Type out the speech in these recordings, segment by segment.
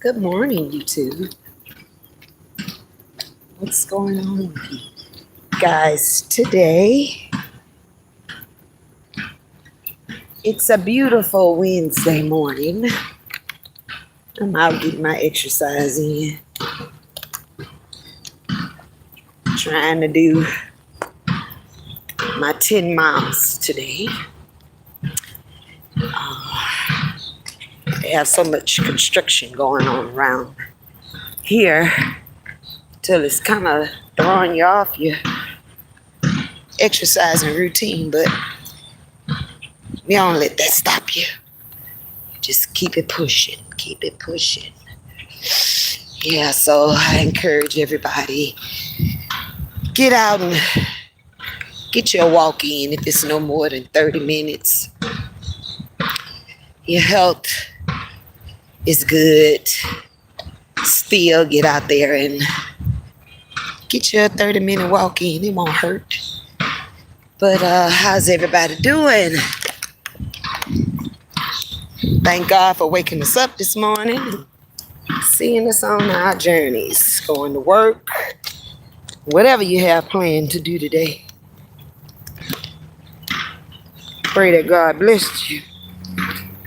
Good morning, YouTube. What's going on with you guys today? It's a beautiful Wednesday morning. I'm out getting my exercise in. Trying to do my 10 miles today. They have so much construction going on around here till it's kind of throwing you off your exercising routine, but we don't let that stop you. Just keep it pushing, keep it pushing. Yeah, so I encourage everybody, get out and get your walk in if it's no more than 30 minutes. Your health is good. Still get out there and get your 30-minute walk in. It won't hurt. But how's everybody doing? Thank God for waking us up this morning, seeing us on our journeys, going to work, whatever you have planned to do today. Pray that God bless you.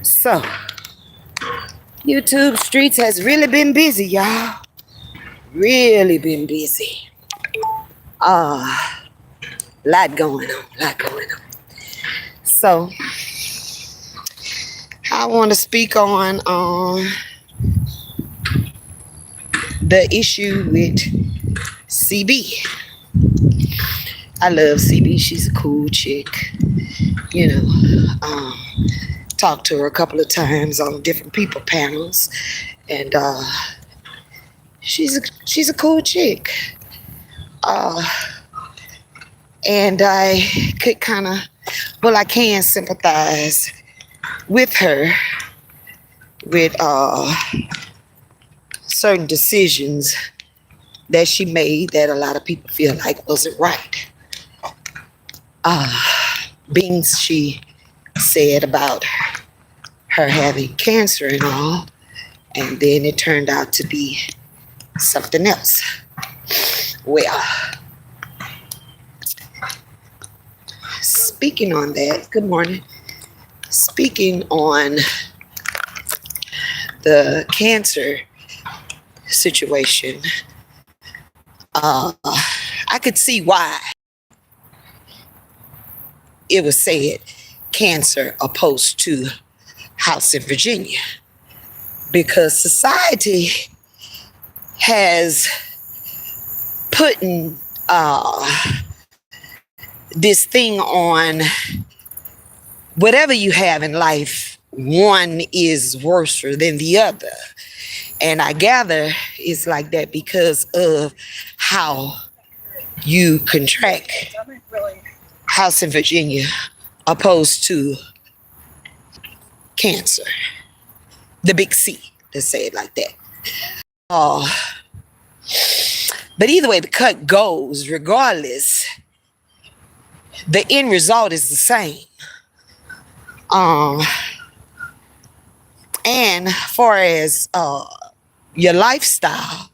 So, YouTube streets has really been busy, y'all. Really been busy. Lot going on. So, I want to speak on the issue with CB. I love CB. She's a cool chick. You know, talked to her a couple of times on different people panels, and she's a cool chick. And I could I can sympathize with her with certain decisions that she made that a lot of people feel like wasn't right. Things she said about her having cancer and all, and then it turned out to be something else. Well, speaking on that, good morning. Speaking on the cancer situation, I could see why it was said cancer opposed to house in Virginia, because society has put this thing on whatever you have in life, one is worse than the other. And I gather it's like that because of how you contract house in Virginia opposed to cancer. The big C, let's say it like that. But either way the cut goes, regardless, the end result is the same. And far as your lifestyle,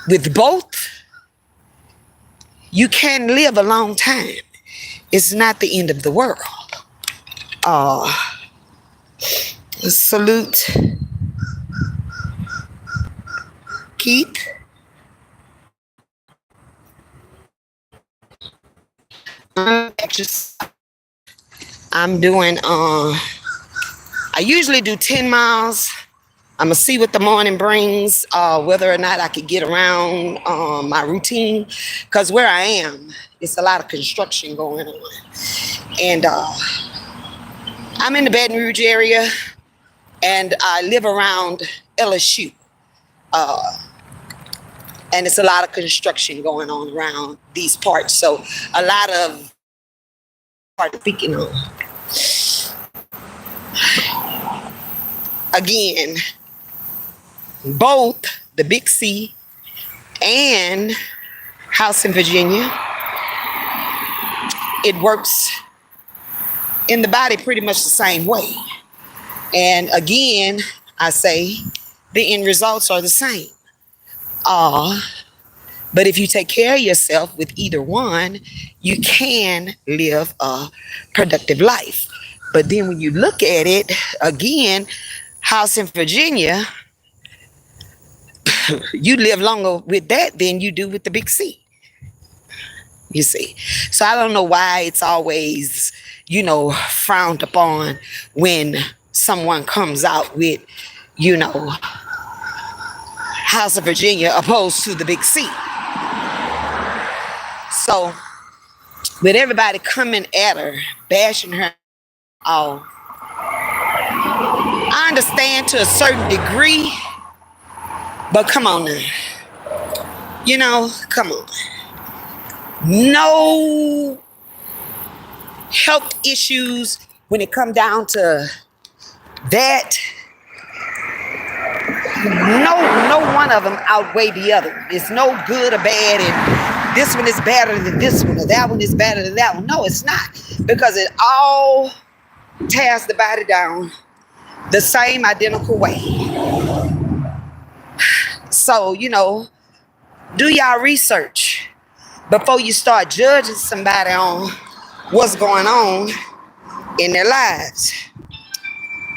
with both, you can live a long time. It's not the end of the world. Salute Keith. I'm doing I usually do 10 miles. I'm gonna see what the morning brings, whether or not I could get around my routine, because where I am, it's a lot of construction going on. And I'm in the Baton Rouge area, and I live around LSU. And it's a lot of construction going on around these parts. So a lot of speaking on. Again, both the Big C and house in Virginia, it works in the body pretty much the same way. And again, I say the end results are the same. Uh, but if you take care of yourself with either one, you can live a productive life. But then when you look at it again, house in Virginia, you live longer with that than you do with the big C. You see. So I don't know why it's always, frowned upon when someone comes out with, House of Virginia opposed to the big C. So with everybody coming at her, bashing her off, I understand to a certain degree, but come on now. Come on. No health issues when it come down to that. No one of them outweigh the other. It's no good or bad, and this one is better than this one, or that one is better than that one. No, it's not, because it all tears the body down the same identical way. So, do y'all research before you start judging somebody on what's going on in their lives.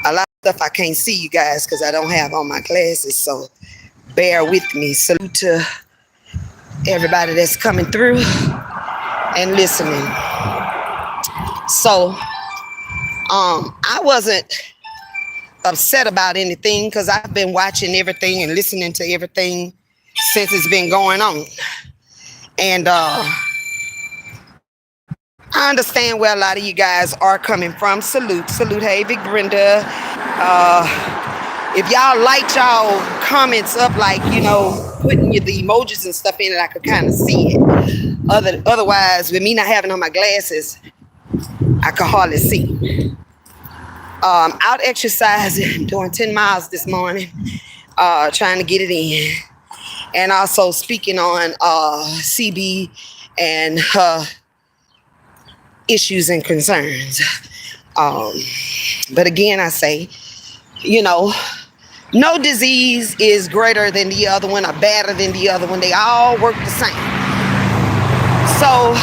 A lot of stuff I can't see, you guys, because I don't have on my glasses, so bear with me. Salute to everybody that's coming through and listening. So I wasn't upset about anything, because I've been watching everything and listening to everything since it's been going on. And I understand where a lot of you guys are coming from. Salute. Hey, Big Brenda. If y'all liked y'all comments up, like, putting the emojis and stuff in it, I could kind of see it. Otherwise, with me not having on my glasses, I could hardly see. Out exercising, doing 10 miles this morning, trying to get it in. And also speaking on CB and her issues and concerns. But again, I say, no disease is greater than the other one or better than the other one. They all work the same. So,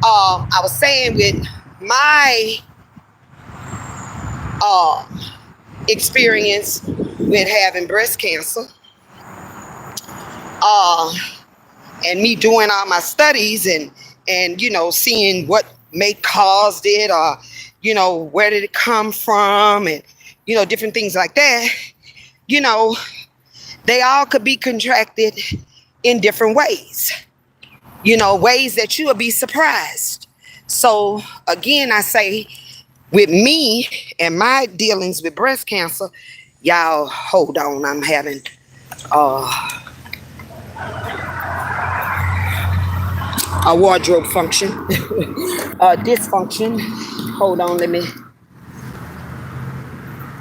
I was saying with my experience with having breast cancer, and me doing all my studies and seeing what may caused it, or where did it come from, and different things like that. They all could be contracted in different ways, ways that you will be surprised. So again, I say, with me and my dealings with breast cancer, y'all hold on, I'm having a wardrobe function, dysfunction. Hold on, let me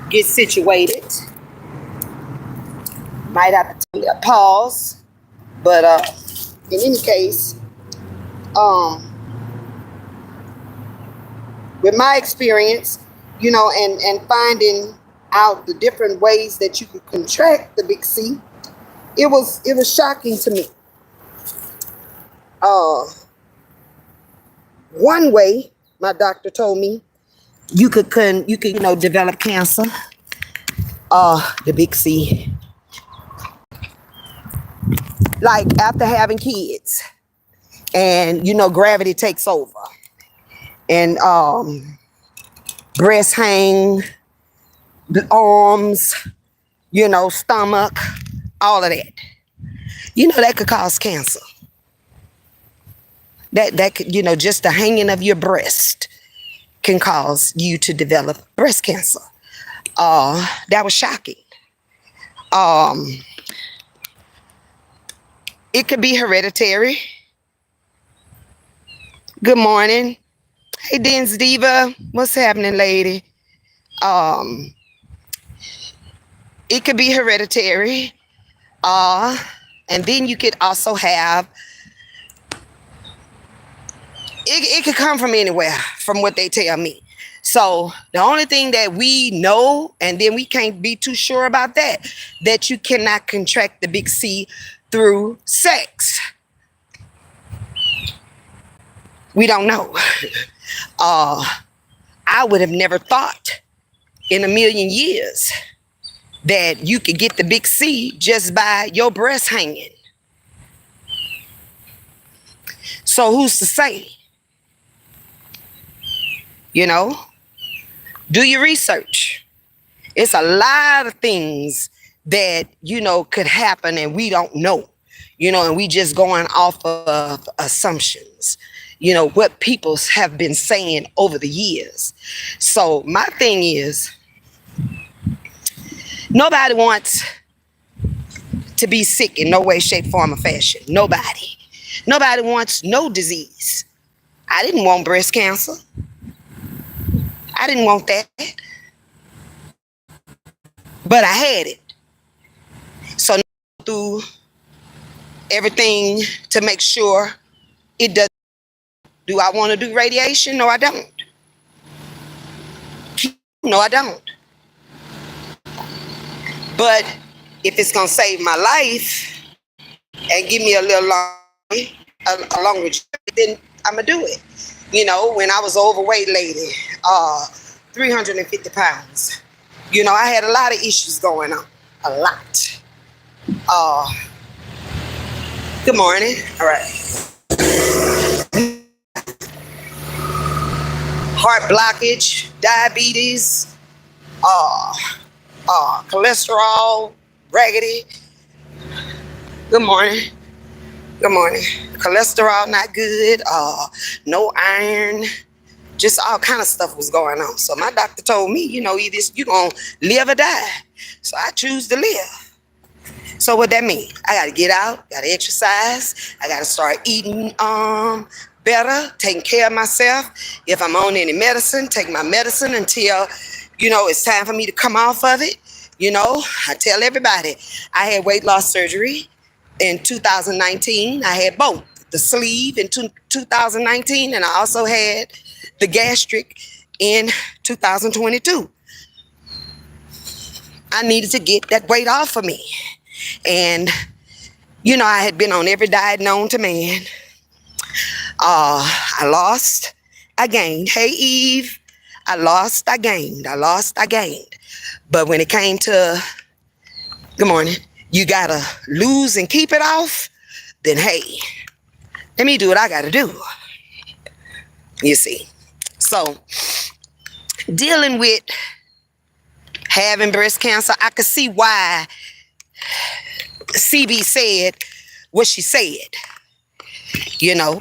get situated. Might have to take a pause, but in any case, with my experience, and finding out the different ways that you can contract the big C, it was shocking to me. One way, my doctor told me, you could develop cancer, the big C, like after having kids, and gravity takes over, and breasts hang, the arms, stomach, all of that. That could cause cancer. That could, just the hanging of your breast can cause you to develop breast cancer. That was shocking. It could be hereditary. Good morning. Hey, Dance Diva. What's happening, lady? It could be hereditary. And then you could also have, it could come from anywhere, from what they tell me. So the only thing that we know, and then we can't be too sure about that you cannot contract the big C through sex. We don't know. I would have never thought in a million years that you could get the big C just by your breast hanging. So who's to say? You know, do your research. It's a lot of things that, could happen and we don't know, and we just going off of assumptions, what people have been saying over the years. So my thing is, nobody wants to be sick in no way, shape, form, or fashion. Nobody. Nobody wants no disease. I didn't want breast cancer. I didn't want that. But I had it. So through everything to make sure it doesn't. Do I want to do radiation? No, I don't. No, I don't. But if it's going to save my life and give me a little longer, then I'm going to do it. When I was an overweight lady, 350 pounds, I had a lot of issues going on. A lot. Good morning. All right. Heart blockage, diabetes, cholesterol, raggedy. Good morning. Good morning. Cholesterol not good. No iron. Just all kind of stuff was going on. So my doctor told me, either you're going to live or die. So I choose to live. So what that mean? I got to get out, got to exercise. I got to start eating better, taking care of myself. If I'm on any medicine, take my medicine until, it's time for me to come off of it. I tell everybody, I had weight loss surgery in 2019. I had both the sleeve in 2019, and I also had the gastric in 2022. I needed to get that weight off of me. And, I had been on every diet known to man. I lost, I gained. Hey, Eve, I lost, I gained. I lost, I gained. But when it came to, good morning, you got to lose and keep it off, then hey, let me do what I got to do. You see. So, dealing with having breast cancer, I could see why CB said what she said,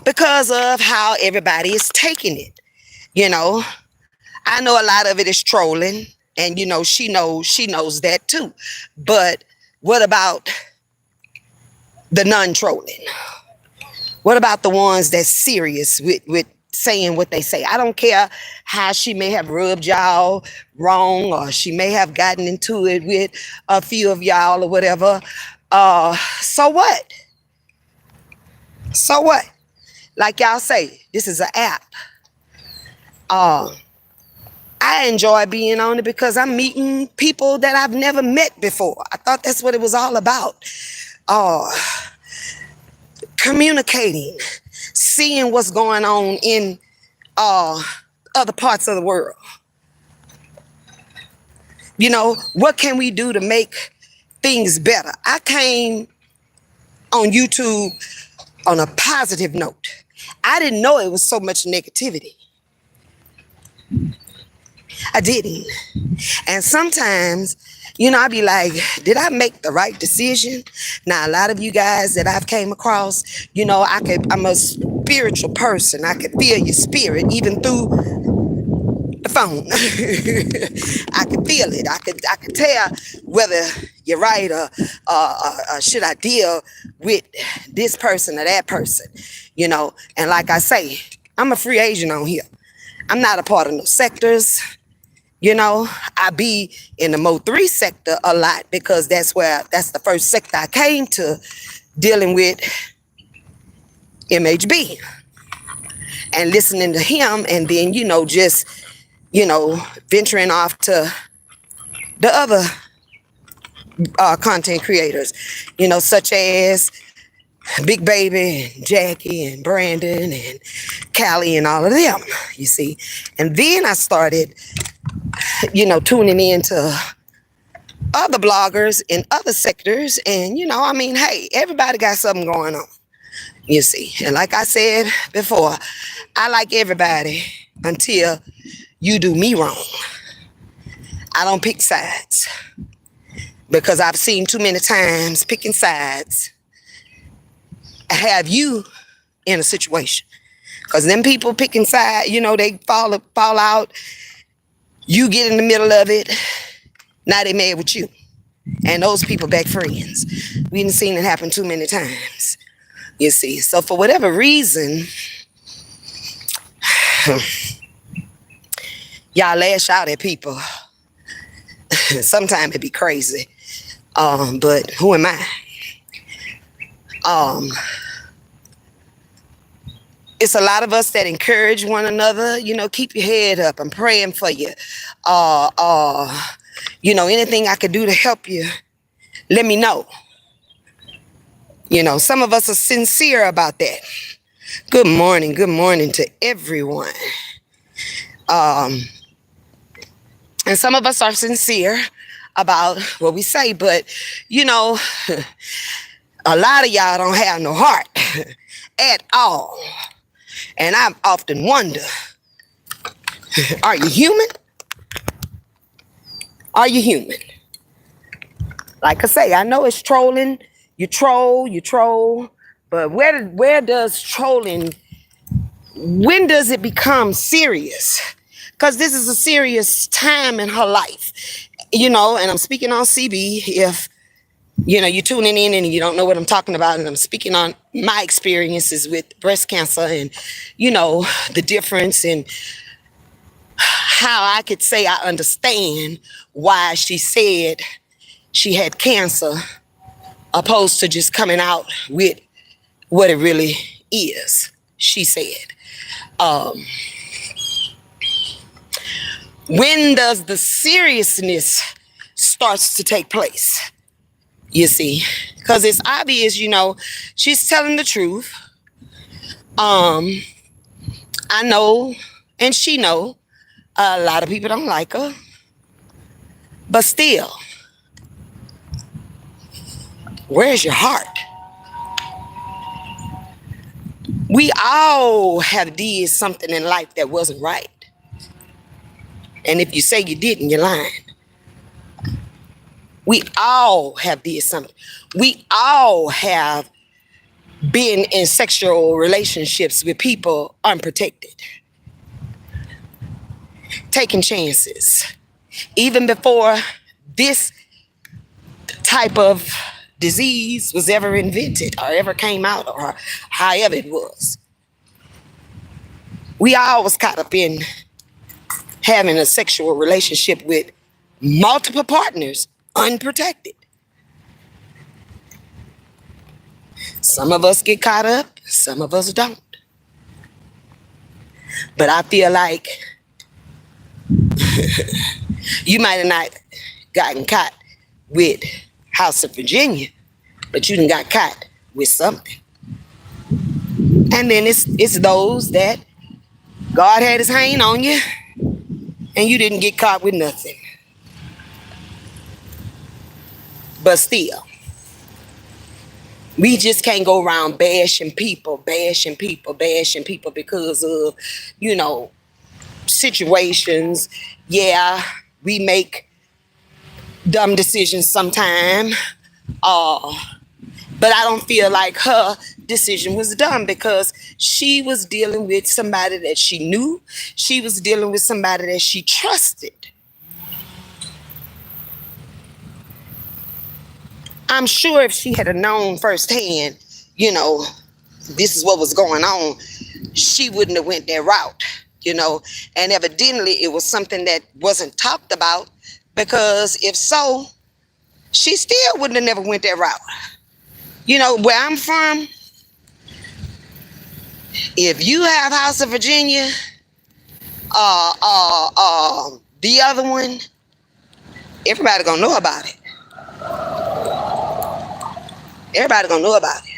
because of how everybody is taking it. I know a lot of it is trolling, and she knows that too. But what about the non-trolling? What about the ones that's serious with saying what they say? I don't care how she may have rubbed y'all wrong, or she may have gotten into it with a few of y'all or whatever. So what? So what? Like y'all say, this is an app. I enjoy being on it because I'm meeting people that I've never met before. I thought that's what it was all about. Communicating, seeing what's going on in other parts of the world. What can we do to make things better? I came on YouTube on a positive note. I didn't know it was so much negativity. I didn't. And sometimes, I'd be like, did I make the right decision? Now, a lot of you guys that I've came across, I'm a spiritual person. I could feel your spirit even through the phone. I could feel it. I could tell whether you're right or should I deal with this person or that person, And like I say, I'm a free agent on here. I'm not a part of no sectors. I be in the Mo3 sector a lot because that's the first sector I came to, dealing with MHB and listening to him, and then, just venturing off to the other content creators, such as Big Baby and Jackie and Brandon and Callie and all of them, you see. And then I started, tuning into other bloggers in other sectors. And, hey, everybody got something going on, you see. And like I said before, I like everybody until you do me wrong. I don't pick sides because I've seen too many times picking sides have you in a situation. Because them people picking sides, they fall out. You get in the middle of it. Now they mad with you. And those people back friends. We done seen it happen too many times. You see. So for whatever reason, y'all lash out at people. Sometimes it be crazy. But who am I? It's a lot of us that encourage one another, keep your head up. I'm praying for you. Anything I could do to help you, let me know. Some of us are sincere about that. Good morning to everyone. And some of us are sincere about what we say, but, a lot of y'all don't have no heart at all. And I often wonder, are you human? Are you human? Like I say, I know it's trolling. You troll. But where does trolling, when does it become serious? Because this is a serious time in her life. And I'm speaking on CB. If, you're tuning in and you don't know what I'm talking about, and I'm speaking on my experiences with breast cancer and, the difference and how I could say I understand why she said she had cancer opposed to just coming out with what it really is, she said. When does the seriousness starts to take place? You see, because it's obvious, she's telling the truth. I know, and she know, a lot of people don't like her, but still, where's your heart? We all have did something in life that wasn't right. And if you say you didn't, you're lying. We all have did something. We all have been in sexual relationships with people unprotected. Taking chances. Even before this type of disease was ever invented or ever came out or however it was. We all was caught up in having a sexual relationship with multiple partners unprotected. Some of us get caught up, some of us don't. But I feel like you might have not gotten caught with House of Virginia, but you done got caught with something. And then it's those that God had his hand on you and you didn't get caught with nothing. But still, we just can't go around bashing people because of, situations. Yeah, we make dumb decisions sometimes. But I don't feel like her decision was dumb because she was dealing with somebody that she knew. She was dealing with somebody that she trusted. I'm sure if she had known firsthand, this is what was going on, she wouldn't have went that route, and evidently it was something that wasn't talked about, because if so, she still wouldn't have never went that route. Where I'm from, if you have House of Virginia, The other one, everybody gonna know about it. Everybody gonna know about it.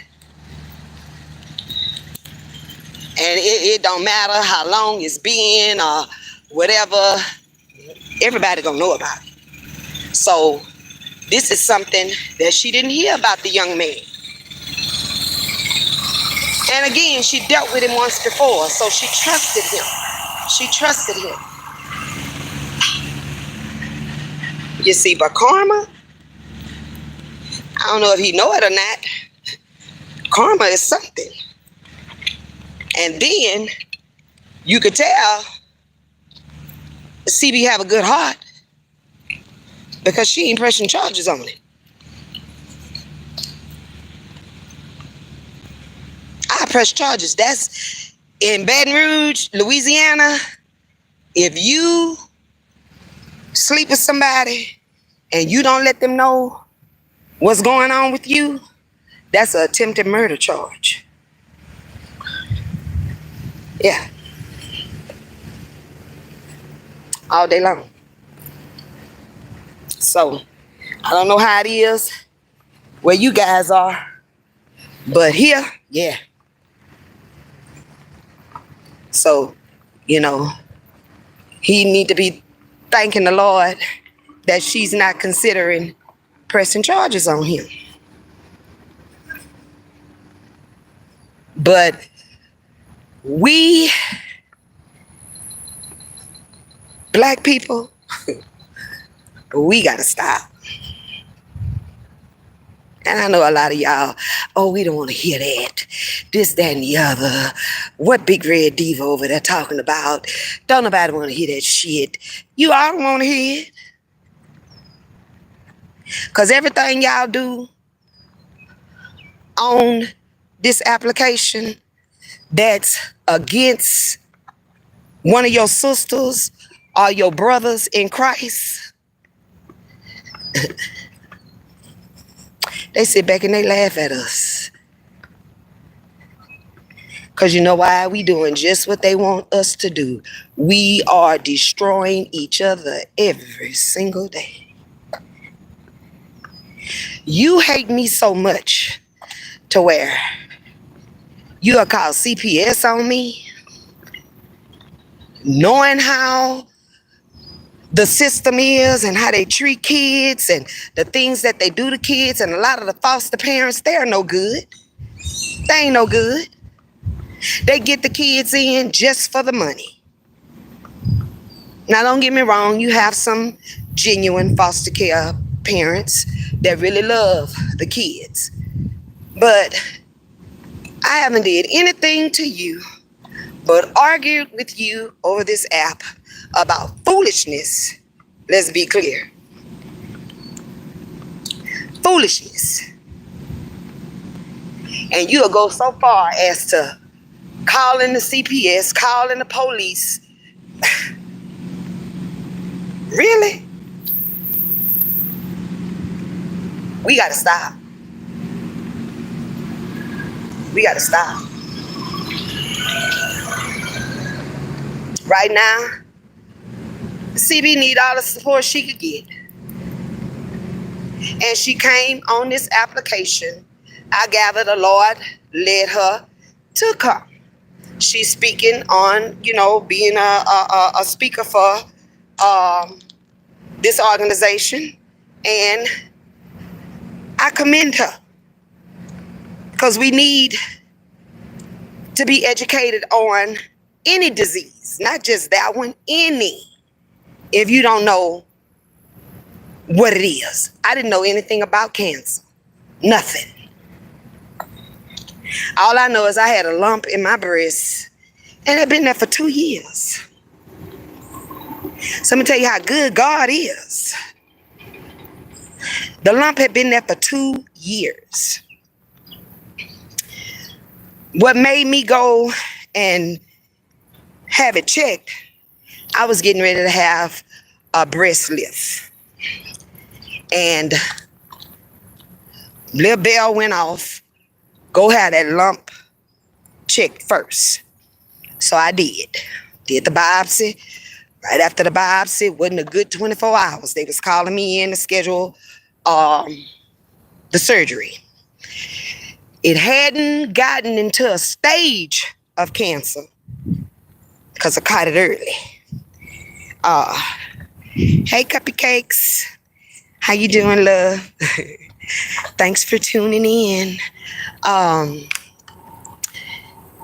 And it don't matter how long it's been or whatever. Everybody gonna know about it. So this is something that she didn't hear about the young man. And again, she dealt with him once before, so she trusted him. She trusted him. You see, but karma, I don't know if he know it or not. Karma is something. And then you could tell CB have a good heart because she ain't pressing charges on it. I press charges. That's in Baton Rouge, Louisiana. If you sleep with somebody and you don't let them know what's going on with you, that's an attempted murder charge. Yeah. All day long. So, I don't know how it is where you guys are, but here, yeah. So, you know, he need to be thanking the Lord that she's not considering pressing charges on him. But we black people, we gotta stop. And I know a lot of y'all, oh, we don't want to hear that. This, that, and the other. What Big Red Diva over there talking about? Don't nobody want to hear that shit. You all don't want to hear it. Because everything y'all do on this application that's against one of your sisters or your brothers in Christ, they sit back and they laugh at us. Because you know why? We doing just what they want us to do. We are destroying each other every single day. You hate me so much to where you are called CPS on me, knowing how the system is and how they treat kids and the things that they do to kids, and a lot of the foster parents, they're no good. They ain't no good. They get the kids in just for the money. Now, don't get me wrong, you have some genuine foster care parents that really love the kids. But I haven't did anything to you but argued with you over this app about foolishness. Let's be clear. Foolishness. And you'll go so far as to calling the CPS, calling the police. Really? We gotta stop. We gotta stop. Right now, CB need all the support she could get. And she came on this application. I gather the Lord led her to come. She's speaking on, being a speaker for this organization. And I commend her. Because we need to be educated on any disease, not just that one, any. If you don't know what it is. I didn't know anything about cancer. Nothing. All I know is I had a lump in my breast and it had been there for 2 years. So let me tell you how good God is. The lump had been there for 2 years. What made me go and have it checked, I was getting ready to have a breast lift. And little bell went off. Go have that lump checked first. So I did. Did the biopsy. Right after the biopsy, wasn't a good 24 hours. They was calling me in to schedule the surgery. It hadn't gotten into a stage of cancer because I caught it early. Hey, cupcakes. How you doing, love? Thanks for tuning in.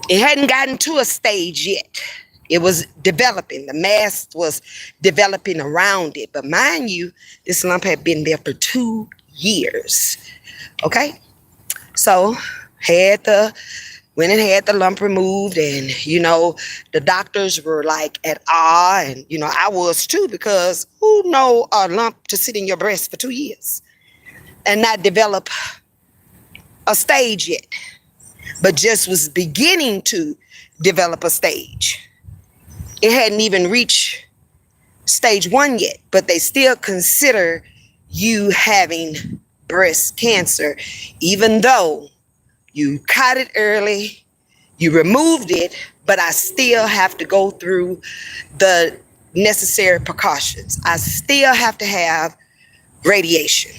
It hadn't gotten to a stage yet. It was developing. The mass was developing around it. But mind you, this lump had been there for 2 years. Okay? So, went and had the lump removed, and the doctors were like at awe, and I was too, because who know a lump to sit in your breast for 2 years and not develop a stage yet, but just was beginning to develop a stage. It hadn't even reached stage 1 yet, but they still consider you having breast cancer, even though you caught it early, you removed it, but I still have to go through the necessary precautions. I still have to have radiation.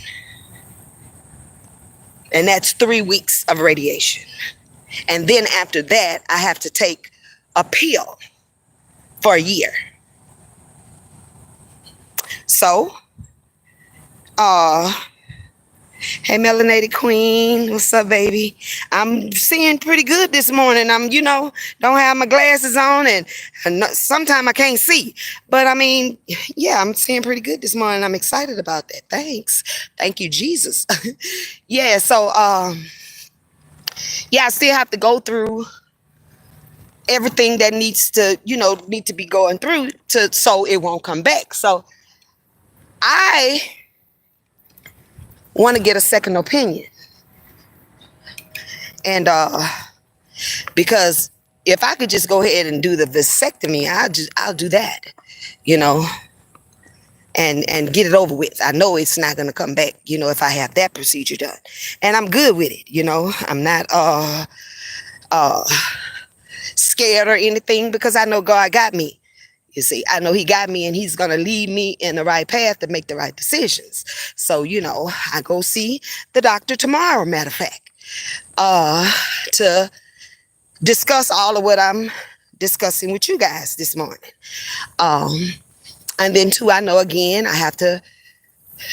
And that's 3 weeks of radiation. And then after that, I have to take a pill for a year. So, hey, melanated queen, what's up, baby? I'm seeing pretty good this morning. I'm, don't have my glasses on, and sometimes I can't see. But I mean, yeah, I'm seeing pretty good this morning. I'm excited about that. Thanks. Thank you, Jesus. Yeah, so, yeah, I still have to go through everything that needs to be going through so it won't come back. So I want to get a second opinion. And because if I could just go ahead and do the vasectomy, I'll do that, and get it over with. I know it's not going to come back, if I have that procedure done. And I'm good with it, I'm not scared or anything, because I know God got me. You see, I know he got me, and he's going to lead me in the right path to make the right decisions. So, I go see the doctor tomorrow, matter of fact, to discuss all of what I'm discussing with you guys this morning. And then too, I know, again, I have to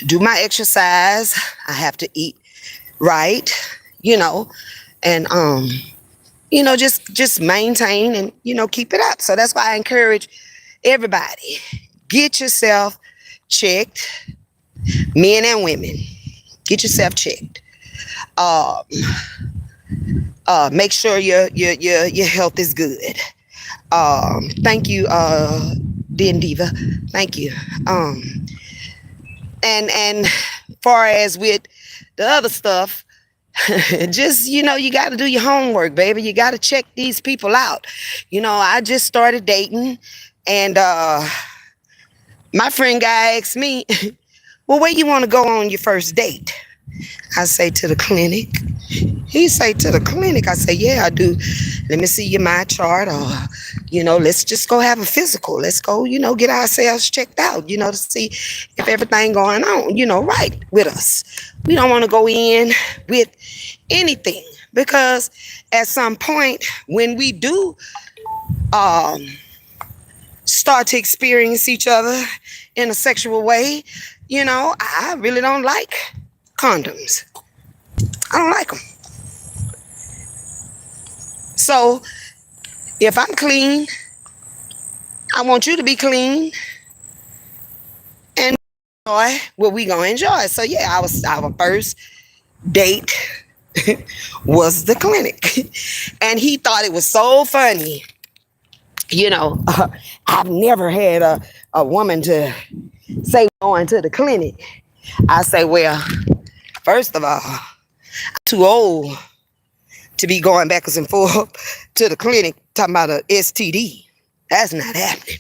do my exercise. I have to eat right, and, just maintain and, keep it up. So that's why I encourage everybody, get yourself checked, men and women, get yourself checked. Make sure your health is good. Thank you, Diva. Thank you. And far as with the other stuff, just, you got to do your homework, baby. You got to check these people out. I just started dating, and my friend guy asked me, well, where you want to go on your first date? I say, to the clinic. He say, to the clinic. I say, yeah, I do. Let me see your my chart, or, let's just go have a physical. Let's go, get ourselves checked out, to see if everything going on, right with us. We don't want to go in with anything, because at some point when we do start to experience each other in a sexual way, I really don't like condoms. I don't like them. So if I'm clean, I want you to be clean and enjoy what we gonna enjoy. So yeah, our first date was the clinic, and he thought it was so funny. I've never had a woman to say going to the clinic. I say, well, first of all, I'm too old to be going backwards and forth to the clinic talking about a STD. That's not happening.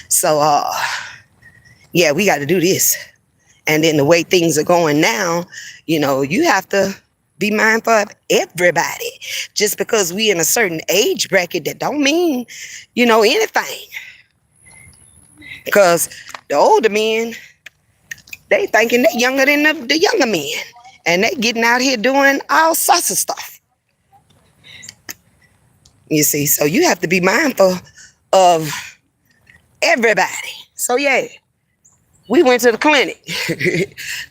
So, yeah, we got to do this. And then the way things are going now, you have to be mindful of everybody. Just because we in a certain age bracket, that don't mean, anything. Because the older men, they thinking they younger than the younger men. And they getting out here doing all sorts of stuff. You see, so you have to be mindful of everybody. So yeah, we went to the clinic.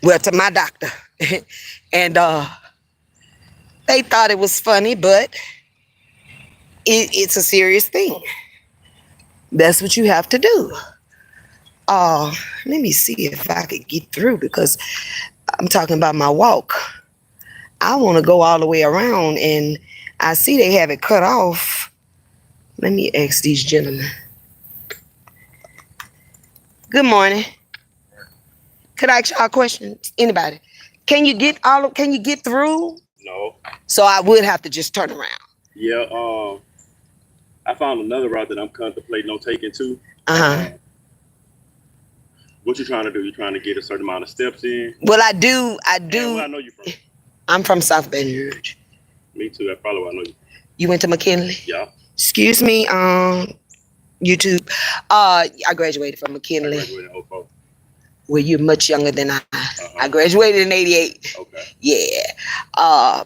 Well, to my doctor. And they thought it was funny, but it's a serious thing. That's what you have to do. Let me see if I could get through, because I'm talking about my walk. I want to go all the way around, and I see they have it cut off. Let me ask these gentlemen. Good morning. Could I ask y'all a question? Anybody? Can you get through? No. So I would have to just turn around. Yeah, I found another route that I'm contemplating on taking too. What you trying to do? You trying to get a certain amount of steps in? Well, I do. Where I know you from? I'm from South Baton Rouge. Me too. That's probably where I know you. You went to McKinley? Yeah. Excuse me, YouTube. I graduated from McKinley. I graduated in 2004. Well, you're much younger than I. I graduated in 88. Okay. Yeah.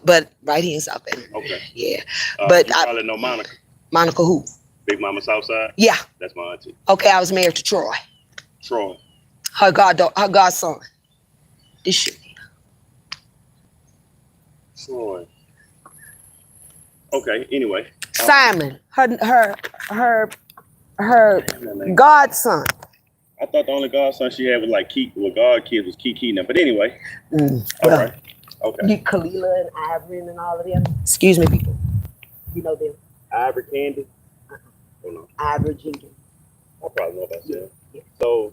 But right here in South Baton Rouge. Okay. Yeah. But you probably know Monica. Monica who? Big Mama Southside? Yeah. That's my auntie. Okay, I was married to Troy. Troy. Her godson. This shit. Troy. Okay, anyway. Simon. Her godson. I thought the only godson she had was like God kids was Kiki now. But anyway. All right. Okay. Kalila and Ivory and all of them. Excuse me, people. You know them. Ivory Candy? Oh, no. Ivory Jenkins. I probably know about that. Yeah. So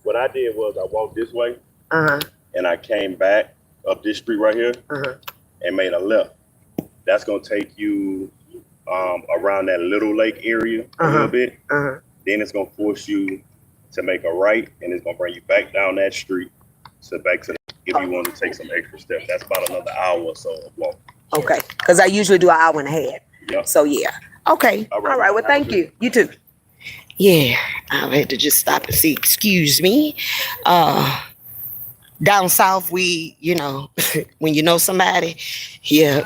what I did was I walked this way. And I came back up this street right here. And made a left. That's gonna take you around that Little Lake area a little bit. Then it's gonna force you to make a right, and it's gonna bring you back down that street. So back to if you want to take some extra steps. That's about another hour or so of walk. Okay, because I usually do an hour and a half. Yep. So yeah. Okay. All right. Well, thank you. You too. Yeah, I had to just stop and see. Excuse me. Down south, we, when you know somebody, you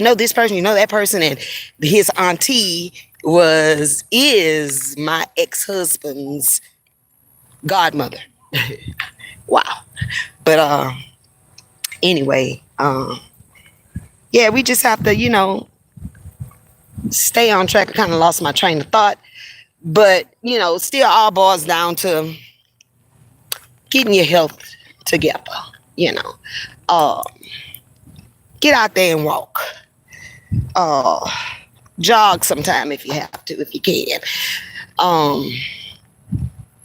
know this person, you know that person, and his auntie is my ex-husband's godmother. Wow. But anyway, we just have to, stay on track. I kind of lost my train of thought, but still all boils down to getting your health together. Get out there and walk. Jog sometime if you have to, if you can.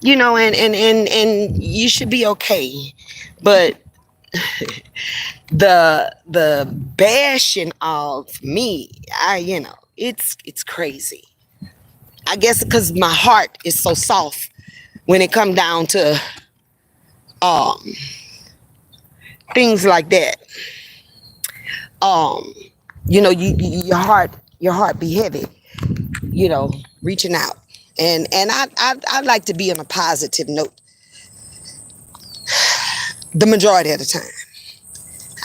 And you should be okay. But the bashing of me, it's crazy. I guess because my heart is so soft when it come down to things like that. Your heart be heavy, reaching out. And I like to be on a positive note the majority of the time.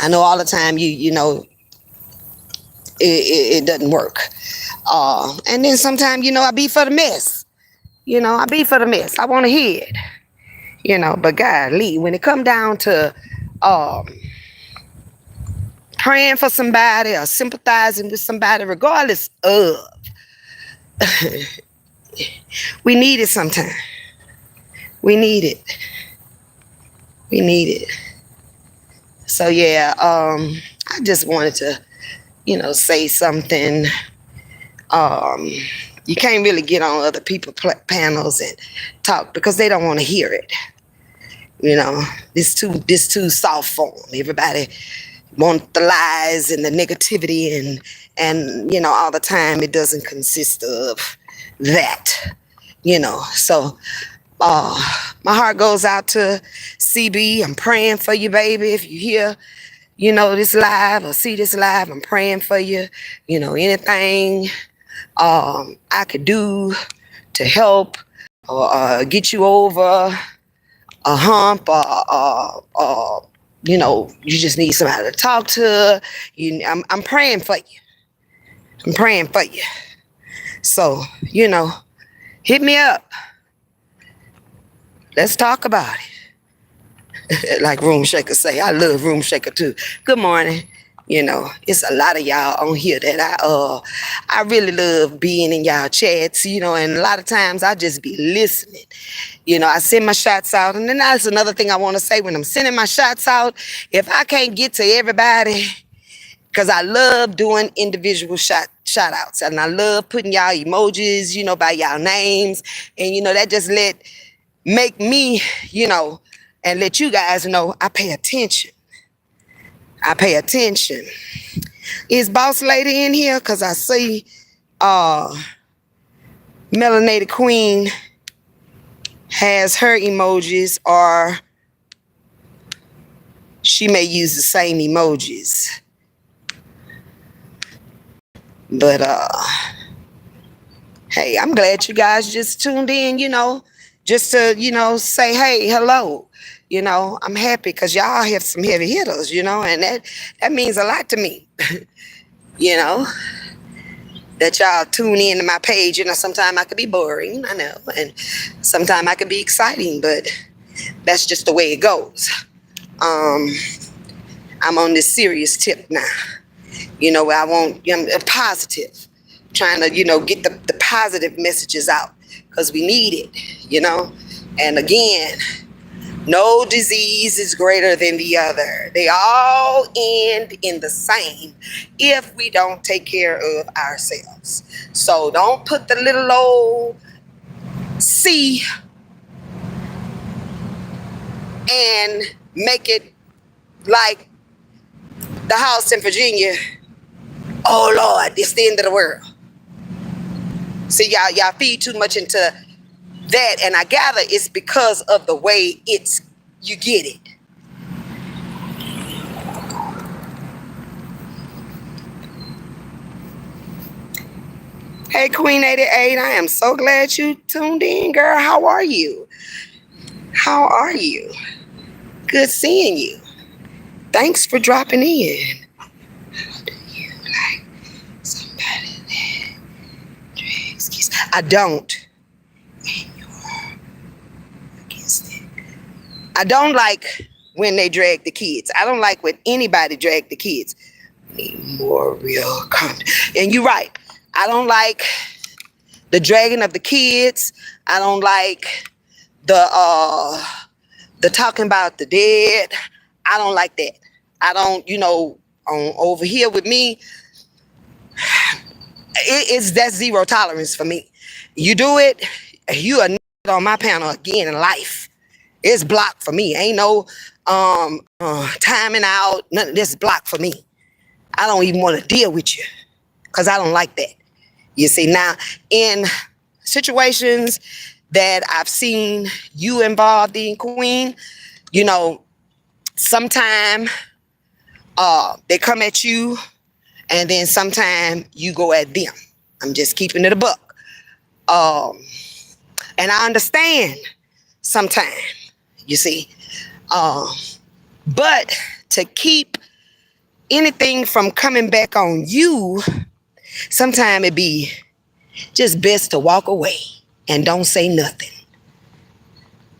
I know all the time it doesn't work. And then sometimes, I be for the mess. I want to hear it. But golly, when it come down to praying for somebody or sympathizing with somebody, regardless of, we need it sometimes. We need it. So yeah, I just wanted to, say something. You can't really get on other people's panels and talk because they don't want to hear it. This too soft for them. Everybody want the lies and the negativity and all the time. It doesn't consist of that, So my heart goes out to CB. I'm praying for you, baby. If you hear, this live or see this live, I'm praying for you. Anything I could do to help or get you over a hump, or you just need somebody to talk to. I'm praying for you. I'm praying for you. So, hit me up. Let's talk about it. Like Room Shaker say, I love Room Shaker too. Good morning. It's a lot of y'all on here that I really love being in y'all chats, and a lot of times I just be listening. I send my shots out, and then that's another thing I want to say when I'm sending my shots out. If I can't get to everybody, because I love doing individual shout outs, and I love putting y'all emojis, by y'all names, and that just make me, and let you guys know I pay attention. I pay attention. Is Boss Lady in here? Because I see Melanated Queen has her emojis, or she may use the same emojis. But hey, I'm glad you guys just tuned in, just to, say, hey, hello. I'm happy because y'all have some heavy hitters, and that means a lot to me. That y'all tune in to my page. Sometimes I could be boring, I know, and sometimes I could be exciting, but that's just the way it goes. I'm on this serious tip now. I'm positive, trying to, get the positive messages out, because we need it, and again, no disease is greater than the other. They all end in the same if we don't take care of ourselves. So don't put the little old C and make it like the house in Virginia. Oh Lord, it's the end of the world. See, y'all feed too much into that, and I gather it's because of the way you get it. Hey, Queen 88, I am so glad you tuned in, girl. How are you? How are you? Good seeing you. Thanks for dropping in. Do you like somebody that drags kids? I don't. I don't like when they drag the kids. I don't like when anybody drag the kids. Need more real content. And you're right. I don't like the dragging of the kids. I don't like the talking about the dead. I don't like that. I don't, over here with me, that's zero tolerance for me. You do it, you are on my panel again in life. It's blocked for me. Ain't no timing out. None of this is blocked for me. I don't even want to deal with you because I don't like that. You see, now in situations that I've seen you involved in, Queen, sometime they come at you, and then sometime you go at them. I'm just keeping it a buck. And I understand sometimes. You see, but to keep anything from coming back on you, sometimes it be just best to walk away and don't say nothing.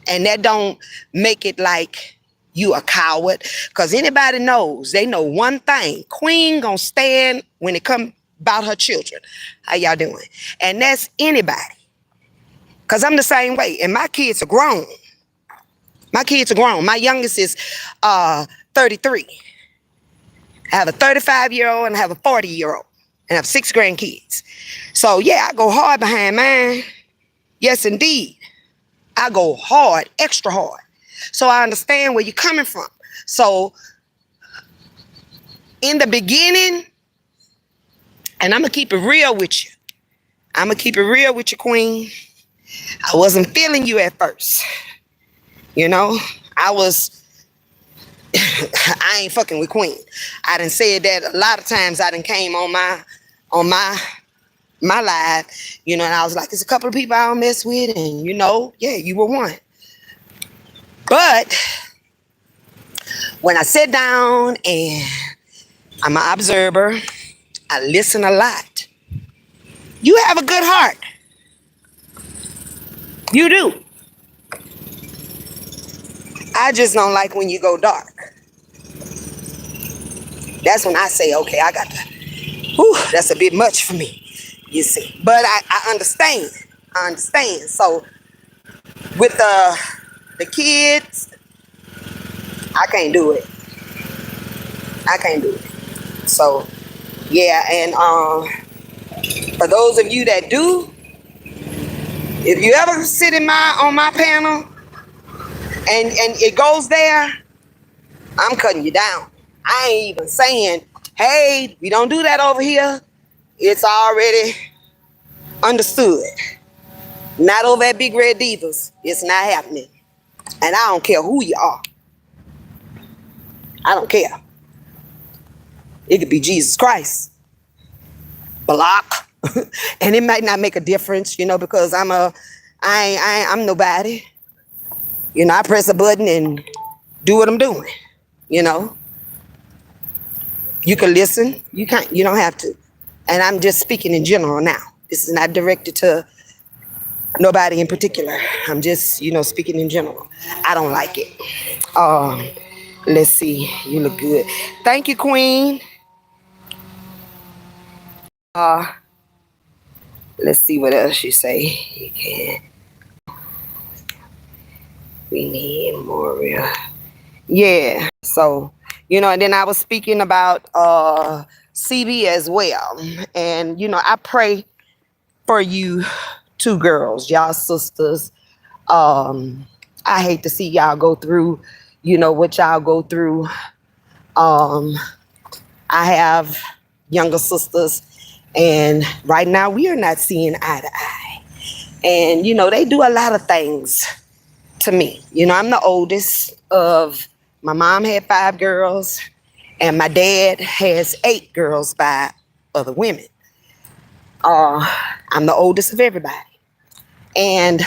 And that don't make it like you a coward, because anybody knows, they know one thing: Queen gonna stand when it come about her children. How y'all doing? And that's anybody, because I'm the same way, and my kids are grown. My kids are grown. My youngest is 33. I have a 35-year-old and I have a 40-year-old. And I have 6 grandkids. So, yeah, I go hard behind mine. Yes, indeed. I go hard, extra hard. So I understand where you're coming from. So, in the beginning, and I'm going to keep it real with you. I'm going to keep it real with you, Queen. I wasn't feeling you at first. I was I ain't fucking with Queen. I done said that a lot of times. I done came on my live, and I was like, there's a couple of people I don't mess with, and yeah, you were one. But when I sit down and I'm an observer, I listen a lot. You have a good heart. You do. I just don't like when you go dark. That's when I say, okay, I got to, that's a bit much for me, you see. But I understand. I understand. So with the kids, I can't do it. I can't do it. So yeah, and for those of you that do, if you ever sit on my panel and it goes there, I'm cutting you down. I ain't even saying, hey, we don't do that over here. It's already understood. Not over at Big Red Divas. It's not happening. And I don't care who you are. I don't care. It could be Jesus Christ. Block. And it might not make a difference, because I'm nobody. I press a button and do what I'm doing. You can listen. You don't have to. And I'm just speaking in general now. This is not directed to nobody in particular. I'm just, speaking in general. I don't like it. Let's see. You look good. Thank you, Queen. Let's see what else you say. You can. We need more real. Yeah. So, and then I was speaking about CB as well. And, I pray for you two girls, y'all sisters. I hate to see y'all go through, what y'all go through. I have younger sisters, and right now we are not seeing eye to eye. And, they do a lot of things to me. I'm the oldest of, my mom had 5 girls, and my dad has 8 girls by other women. I'm the oldest of everybody. And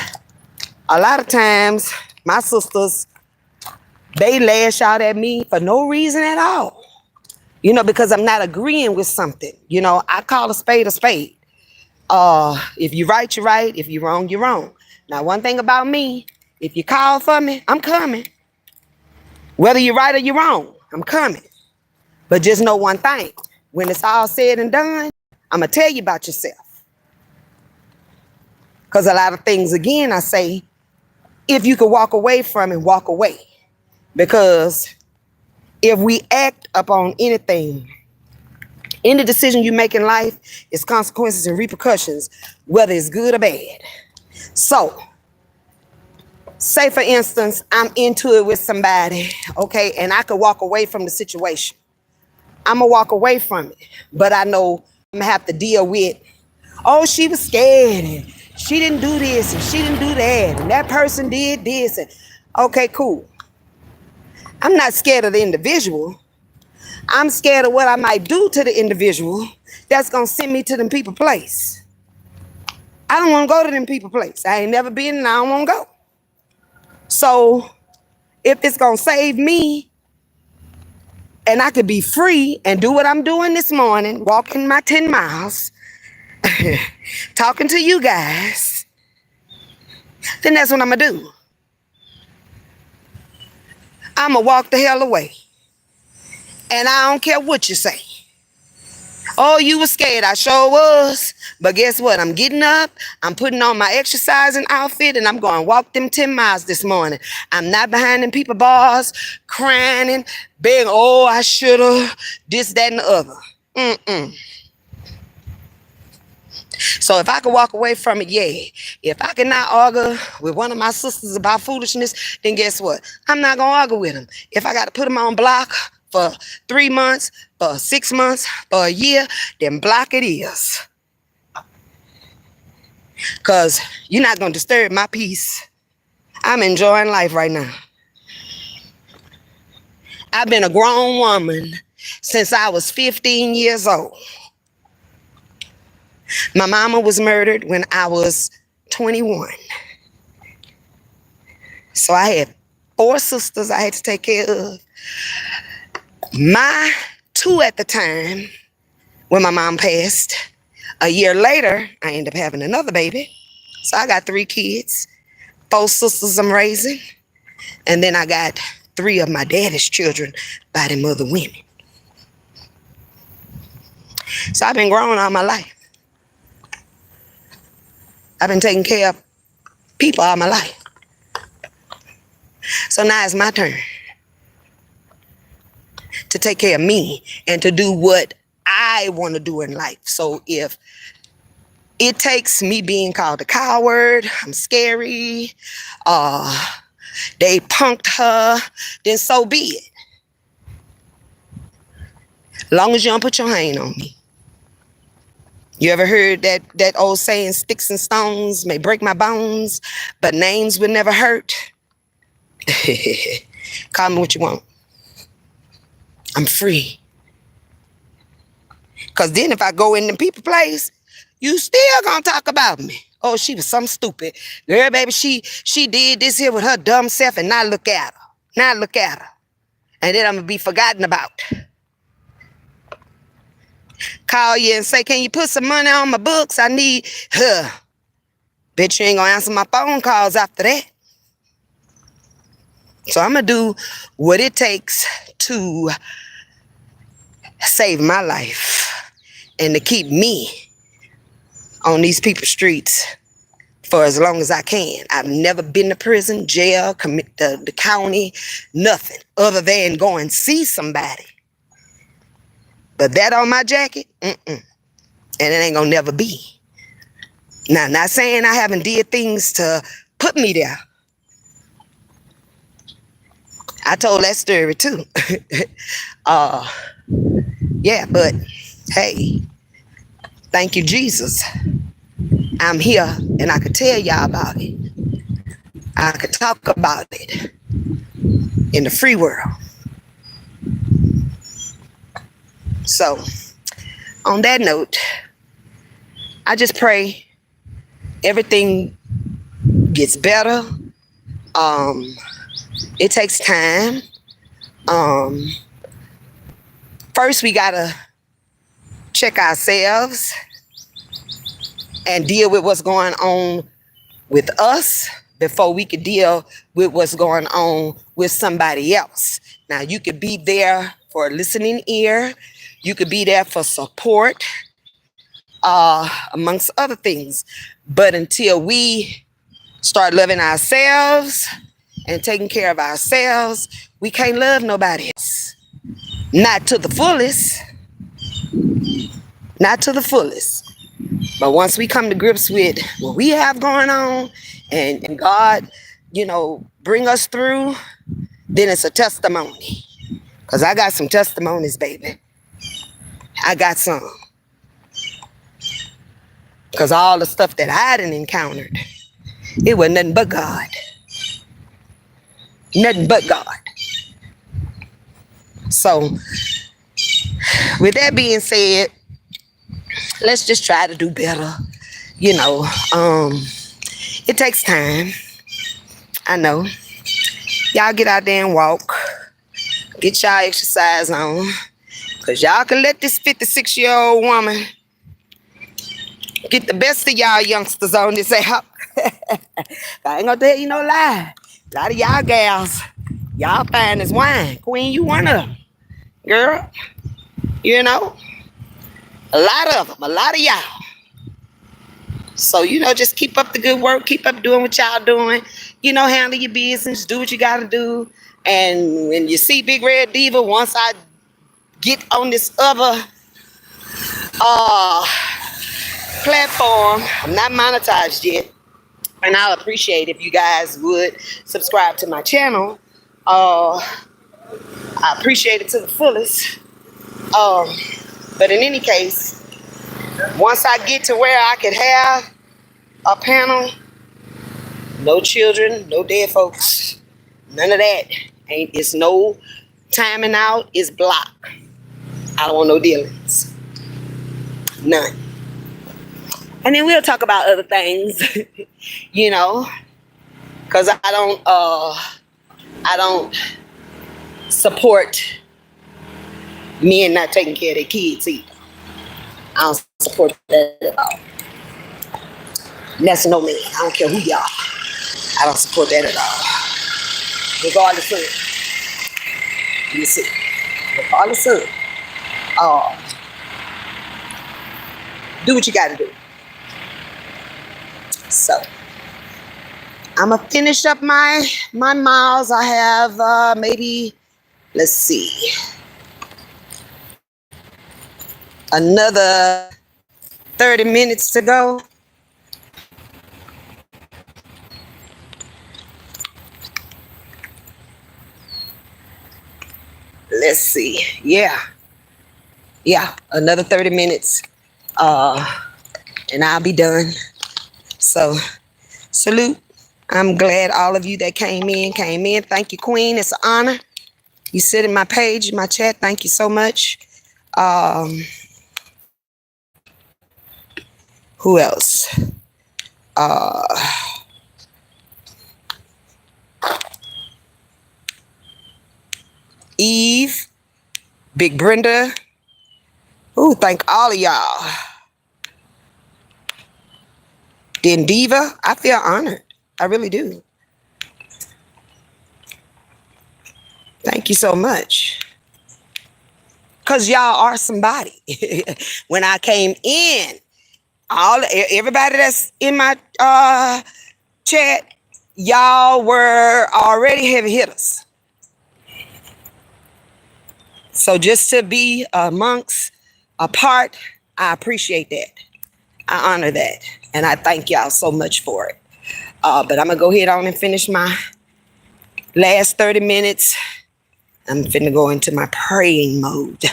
a lot of times, my sisters, they lash out at me for no reason at all. Because I'm not agreeing with something. I call a spade a spade. If you're right, you're right. If you're wrong, you're wrong. Now, one thing about me, if you call for me, I'm coming. Whether you're right or you're wrong, I'm coming. But just know one thing. When it's all said and done, I'm going to tell you about yourself. Because a lot of things, again, I say, if you could walk away from it, walk away. Because if we act upon anything, any decision you make in life, it's consequences and repercussions, whether it's good or bad. So, say for instance, I'm into it with somebody, okay, and I could walk away from the situation. I'm going to walk away from it. But I know I'm going to have to deal with, oh, she was scared, and she didn't do this, and she didn't do that, and that person did this. And okay, cool. I'm not scared of the individual. I'm scared of what I might do to the individual that's going to send me to them people place. I don't want to go to them people place. I ain't never been, and I don't want to go. So if it's going to save me and I could be free and do what I'm doing this morning, walking my 10 miles, talking to you guys, then that's what I'm going to do. I'm going to walk the hell away. And I don't care what you say. Oh, you were scared. I sure was. But guess what? I'm getting up. I'm putting on my exercising outfit, and I'm going to walk them 10 miles this morning. I'm not behind them people bars, crying and begging, oh, I should have, this, that, and the other. So if I could walk away from it, yeah. If I cannot argue with one of my sisters about foolishness, then guess what? I'm not going to argue with them. If I got to put them on block for 3 months, for 6 months, for a year, then block it is. Because you're not going to disturb my peace. I'm enjoying life right now. I've been a grown woman since I was 15 years old. My mama was murdered when I was 21. So I had 4 sisters I had to take care of. My 2 at the time, when my mom passed. A year later, I ended up having another baby. So I got 3 kids, 4 sisters I'm raising. And then I got 3 of my daddy's children by them other women. So I've been grown all my life. I've been taking care of people all my life. So now it's my turn to take care of me and to do what I want to do in life. So if it takes me being called a coward, I'm scary, they punked her, then so be it. Long as you don't put your hand on me. You ever heard that old saying, sticks and stones may break my bones, but names would never hurt? Call me what you want. I'm free. Because then if I go in the people place, you still gonna talk about me. Oh, she was some stupid. Girl, baby, she did this here with her dumb self, and now look at her. Now look at her. And then I'm gonna be forgotten about. Call you and say, can you put some money on my books? I need her. Bet you ain't gonna answer my phone calls after that. So I'm gonna do what it takes to save my life and to keep me on these people's streets for as long as I can. I've never been to prison, jail, the county, nothing other than go and see somebody. But that on my jacket, and it ain't gonna never be. Now, not saying I haven't did things to put me there. I told that story too. Yeah, but hey, thank you, Jesus. I'm here and I could tell y'all about it. I could talk about it in the free world. So, on that note, I just pray everything gets better. It takes time. First, we gotta check ourselves and deal with what's going on with us before we could deal with what's going on with somebody else. Now, you could be there for a listening ear. You could be there for support, amongst other things. But until we start loving ourselves and taking care of ourselves, we can't love nobody else. Not to the fullest. Not to the fullest. But once we come to grips with what we have going on and God, bring us through, then it's a testimony. Because I got some testimonies, baby. I got some. Because all the stuff that I done encountered, it was nothing but God. Nothing but God. So, with that being said, let's just try to do better. It takes time. I know. Y'all get out there and walk. Get y'all exercise on. Because y'all can let this 56-year-old woman get the best of y'all youngsters on this app. I ain't gonna tell you no lie. A lot of y'all gals, y'all fine as wine. Queen, you one of them. Girl, a lot of them, a lot of y'all. So, just keep up the good work. Keep up doing what y'all doing. Handle your business. Do what you got to do. And when you see Big Red Diva, once I get on this other platform, I'm not monetized yet. And I'll appreciate if you guys would subscribe to my channel. I appreciate it to the fullest. But in any case, once I get to where I could have a panel, no children, no dead folks, none of that. It's no Timing out is blocked. I don't want no dealings. None. And then we'll talk about other things, you know, because I don't support men not taking care of their kids either. I don't support that at all. That's no man. I don't care who y'all. I don't support that at all. Regardless of it. You see. Regardless of it. Do what you gotta do. So I'm gonna finish up my miles. I have maybe, let's see, another 30 minutes to go. Let's see. Yeah, another 30 minutes. And I'll be done. So, salute. I'm glad all of you that came in. Thank you, Queen. It's an honor. You sit in my page, my chat. Thank you so much. Who else? Eve, Big Brenda. Ooh, thank all of y'all. Then Diva, I feel honored. I really do. Thank you so much. Because y'all are somebody. When I came in, everybody that's in my chat, y'all were already heavy hitters. So just to be amongst a part, I appreciate that. I honor that. And I thank y'all so much for it. But I'm going to go ahead on and finish my last 30 minutes. I'm finna go into my praying mode.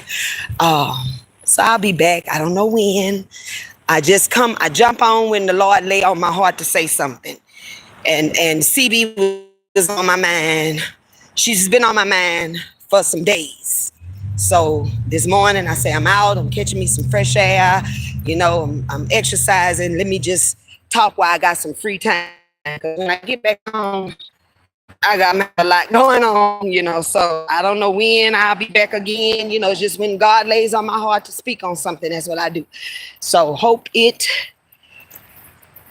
So I'll be back. I don't know when. I jump on when the Lord lay on my heart to say something. And CB was on my mind. She's been on my mind for some days. So this morning I say I'm out. I'm catching me some fresh air. You know, I'm exercising. Let me just talk while I got some free time. Because when I get back home, I got a lot going on, you know, so I don't know when I'll be back again. You know, it's just when God lays on my heart to speak on something, that's what I do. So hope it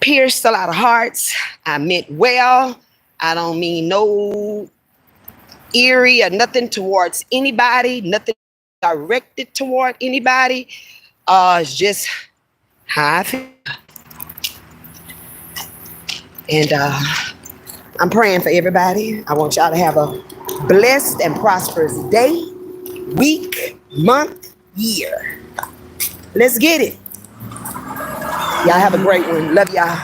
pierced a lot of hearts. I meant well. I don't mean no eerie or nothing towards anybody, nothing directed toward anybody. It's just how I feel. And I'm praying for everybody. I want y'all to have a blessed and prosperous day, week, month, year. Let's get it. Y'all have a great one. Love y'all.